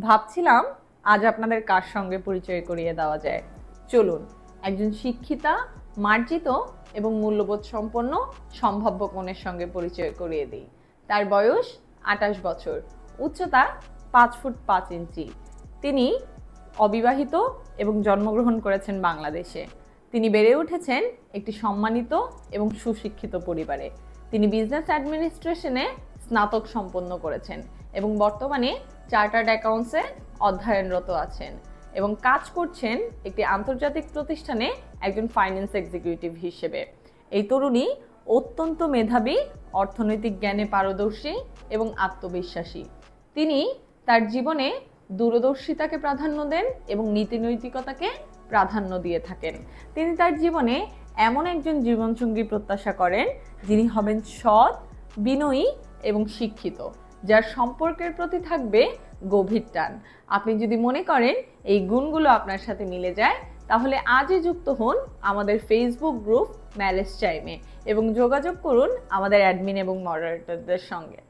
ভাবছিলাম আজ আপনাদের কার সঙ্গে পরিচয় করিয়ে দেওয়া যায়। চলুন, একজন শিক্ষিতা, মার্জিত এবং মূল্যবোধ সম্পন্ন সম্ভাব্য কনের সঙ্গে পরিচয় করিয়ে দিই। তার বয়স 28 বছর, উচ্চতা 5 ফুট 5 ইঞ্চি। তিনি অবিবাহিত এবং জন্মগ্রহণ করেছেন বাংলাদেশে। তিনি বেড়ে উঠেছেন একটি সম্মানিত এবং সুশিক্ষিত পরিবারে। তিনি বিজনেস অ্যাডমিনিস্ট্রেশনে স্নাতক সম্পন্ন করেছেন এবং বর্তমানে চার্টার্ড অ্যাকাউন্টসে অধ্যয়নরত আছেন এবং কাজ করছেন একটি আন্তর্জাতিক প্রতিষ্ঠানে একজন ফাইন্যান্স এক্সিকিউটিভ হিসেবে। এই তরুণী অত্যন্ত মেধাবী, অর্থনৈতিক জ্ঞানে পারদর্শী এবং আত্মবিশ্বাসী। তিনি তার জীবনে দূরদর্শিতাকে প্রাধান্য দেন এবং নীতিনৈতিকতাকে প্রাধান্য দিয়ে থাকেন। তিনি তার জীবনে এমন একজন জীবনসঙ্গী প্রত্যাশা করেন যিনি হবেন সৎ, বিনয়ী এবং শিক্ষিত, যার সম্পর্কের প্রতি থাকবে গভীর টান। আপনি যদি মনে করেন এই গুণগুলো আপনার সাথে মিলে যায়, তাহলে আজই যুক্ত হন আমাদের ফেসবুক গ্রুপ ম্যারেজ টাইমে এবং যোগাযোগ করুন আমাদের অ্যাডমিন এবং মডারেটরদের সঙ্গে।